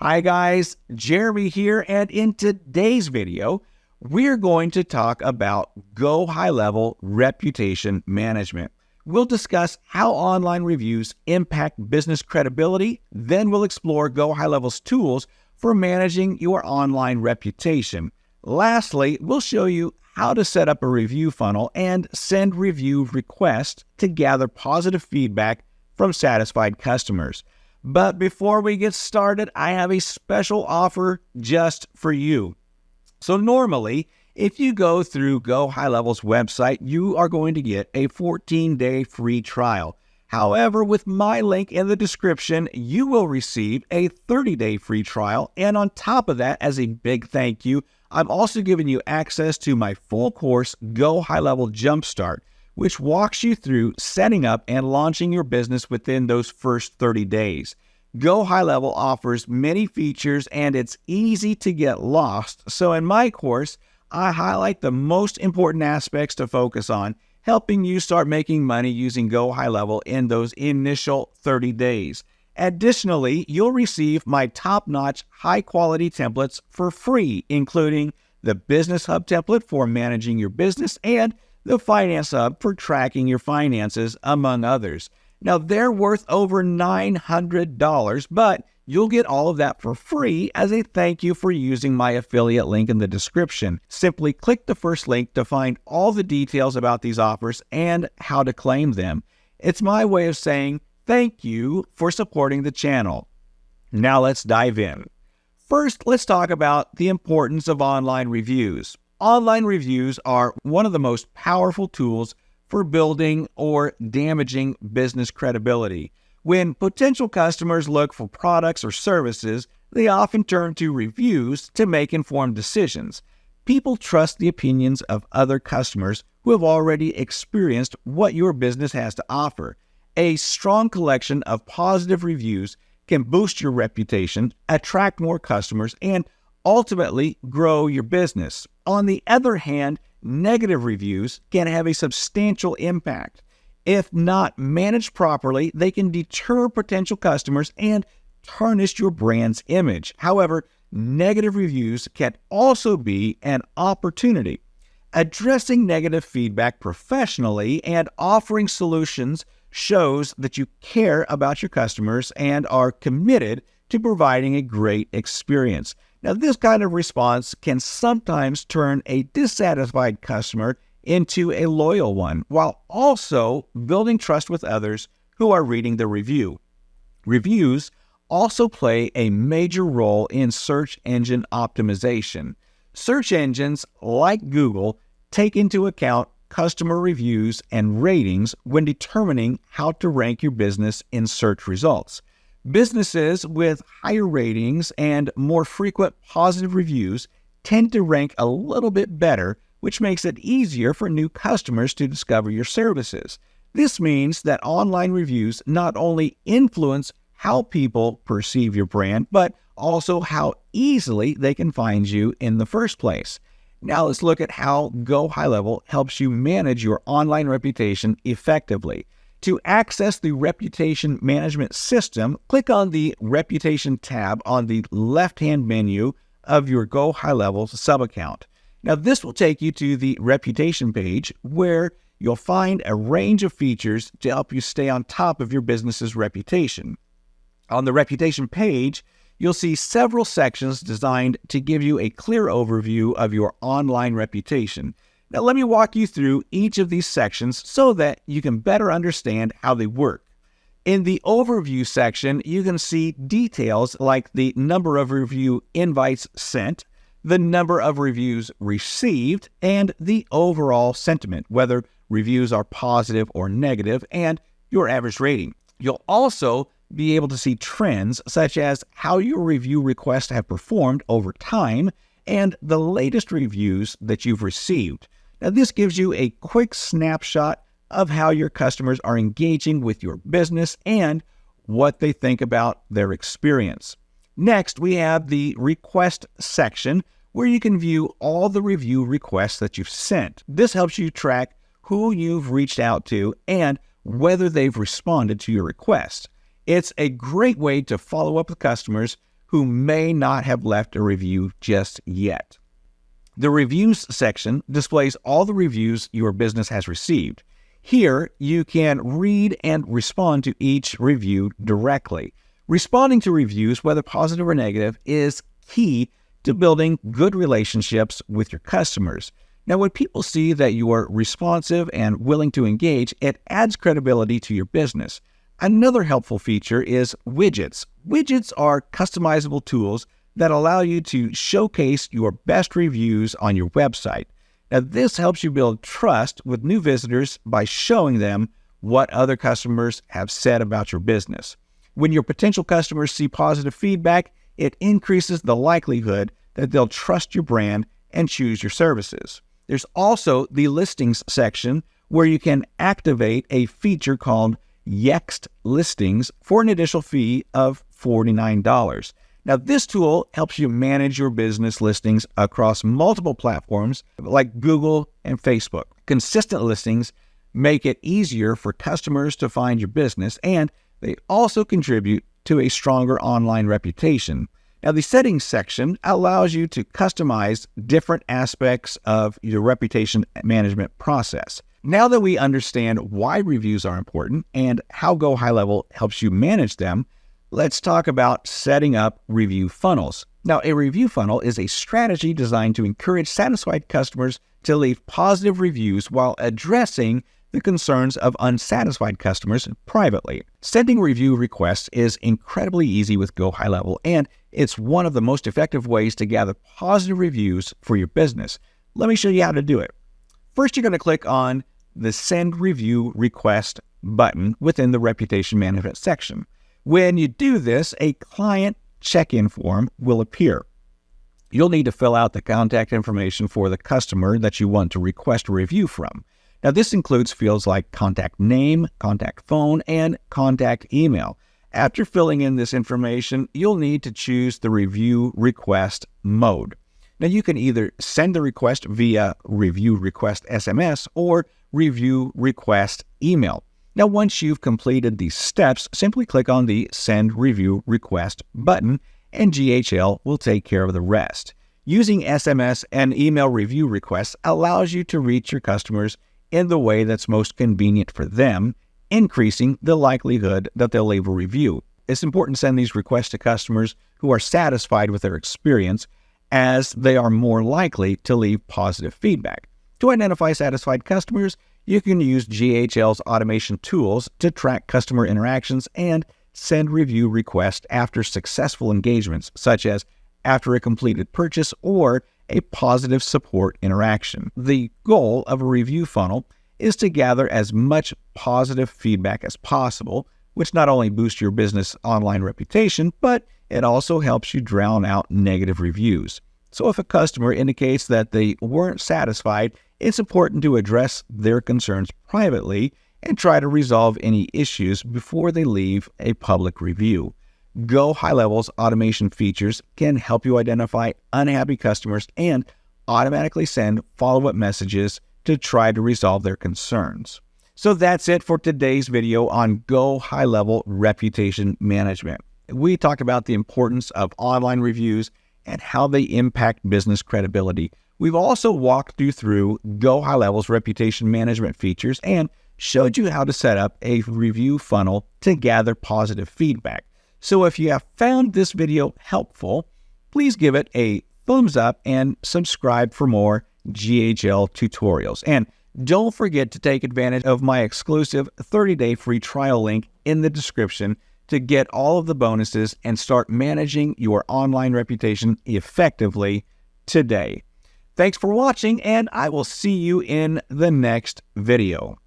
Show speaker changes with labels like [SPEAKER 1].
[SPEAKER 1] Hi guys, Jeremy here, and in today's video, we're going to talk about GoHighLevel Reputation Management. We'll discuss how online reviews impact business credibility, then we'll explore GoHighLevel's tools for managing your online reputation. Lastly, we'll show you how to set up a review funnel and send review requests to gather positive feedback from satisfied customers. But before we get started, I have a special offer just for you. So normally, if you go through GoHighLevel's website, you are going to get a 14-day free trial. However, with my link in the description, you will receive a 30-day free trial. And on top of that, as a big thank you, I'm also giving you access to my full course, GoHighLevel Jumpstart, which walks you through setting up and launching your business within those first 30 days. GoHighLevel offers many features and it's easy to get lost. So in my course, I highlight the most important aspects to focus on, helping you start making money using GoHighLevel in those initial 30 days. Additionally, you'll receive my top-notch, high-quality templates for free, including the Business Hub template for managing your business and the Finance Hub for tracking your finances, among others. Now, they're worth over $900, but you'll get all of that for free as a thank you for using my affiliate link in the description. Simply click the first link to find all the details about these offers and how to claim them. It's my way of saying thank you for supporting the channel. Now let's dive in. First, let's talk about the importance of online reviews. Online reviews are one of the most powerful tools for building or damaging business credibility. When potential customers look for products or services, they often turn to reviews to make informed decisions. People trust the opinions of other customers who have already experienced what your business has to offer. A strong collection of positive reviews can boost your reputation, attract more customers, and ultimately grow your business. On the other hand, negative reviews can have a substantial impact. If not managed properly, they can deter potential customers and tarnish your brand's image. However, negative reviews can also be an opportunity. Addressing negative feedback professionally and offering solutions shows that you care about your customers and are committed to providing a great experience. Now, this kind of response can sometimes turn a dissatisfied customer into a loyal one, while also building trust with others who are reading the review. Reviews also play a major role in search engine optimization. Search engines like Google take into account customer reviews and ratings when determining how to rank your business in search results. Businesses with higher ratings and more frequent positive reviews tend to rank a little bit better, which makes it easier for new customers to discover your services. This means that online reviews not only influence how people perceive your brand, but also how easily they can find you in the first place. Now let's look at how GoHighLevel helps you manage your online reputation effectively. To access the Reputation Management System, click on the Reputation tab on the left-hand menu of your GoHighLevel sub-account. Now, this will take you to the Reputation page where you'll find a range of features to help you stay on top of your business's reputation. On the Reputation page, you'll see several sections designed to give you a clear overview of your online reputation. Now, let me walk you through each of these sections so that you can better understand how they work. In the Overview section, you can see details like the number of review invites sent, the number of reviews received, and the overall sentiment, whether reviews are positive or negative, and your average rating. You'll also be able to see trends such as how your review requests have performed over time and the latest reviews that you've received. Now, this gives you a quick snapshot of how your customers are engaging with your business and what they think about their experience. Next, we have the Request section where you can view all the review requests that you've sent. This helps you track who you've reached out to and whether they've responded to your request. It's a great way to follow up with customers who may not have left a review just yet. The reviews section displays all the reviews your business has received. Here, you can read and respond to each review directly. Responding to reviews, whether positive or negative, is key to building good relationships with your customers. Now, when people see that you are responsive and willing to engage, it adds credibility to your business. Another helpful feature is widgets. Widgets are customizable tools that allow you to showcase your best reviews on your website. Now, this helps you build trust with new visitors by showing them what other customers have said about your business. When your potential customers see positive feedback, it increases the likelihood that they'll trust your brand and choose your services. There's also the listings section where you can activate a feature called Yext Listings for an additional fee of $49. Now, this tool helps you manage your business listings across multiple platforms like Google and Facebook. Consistent listings make it easier for customers to find your business, and they also contribute to a stronger online reputation. Now, the settings section allows you to customize different aspects of your reputation management process. Now that we understand why reviews are important and how GoHighLevel helps you manage them, let's talk about setting up review funnels. Now, a review funnel is a strategy designed to encourage satisfied customers to leave positive reviews while addressing the concerns of unsatisfied customers privately. Sending review requests is incredibly easy with GoHighLevel, and it's one of the most effective ways to gather positive reviews for your business. Let me show you how to do it. First, you're going to click on the Send Review Request button within the Reputation Management section. When you do this, a client check-in form will appear. You'll need to fill out the contact information for the customer that you want to request a review from. Now, this includes fields like contact name, contact phone, and contact email. After filling in this information, you'll need to choose the review request mode. Now, you can either send the request via review request SMS or review request email. Now, once you've completed these steps, simply click on the Send Review Request button, and GHL will take care of the rest. Using SMS and email review requests allows you to reach your customers in the way that's most convenient for them, increasing the likelihood that they'll leave a review. It's important to send these requests to customers who are satisfied with their experience, as they are more likely to leave positive feedback. To identify satisfied customers, you can use GHL's automation tools to track customer interactions and send review requests after successful engagements, such as after a completed purchase or a positive support interaction. The goal of a review funnel is to gather as much positive feedback as possible, which not only boosts your business online reputation, but it also helps you drown out negative reviews. So if a customer indicates that they weren't satisfied, it's important to address their concerns privately and try to resolve any issues before they leave a public review. GoHighLevel's automation features can help you identify unhappy customers and automatically send follow-up messages to try to resolve their concerns. So that's it for today's video on GoHighLevel Reputation Management. We talked about the importance of online reviews and how they impact business credibility. We've also walked you through GoHighLevel's reputation management features and showed you how to set up a review funnel to gather positive feedback. So if you have found this video helpful, please give it a thumbs up and subscribe for more GHL tutorials. And don't forget to take advantage of my exclusive 30-day free trial link in the description to get all of the bonuses and start managing your online reputation effectively today. Thanks for watching, and I will see you in the next video.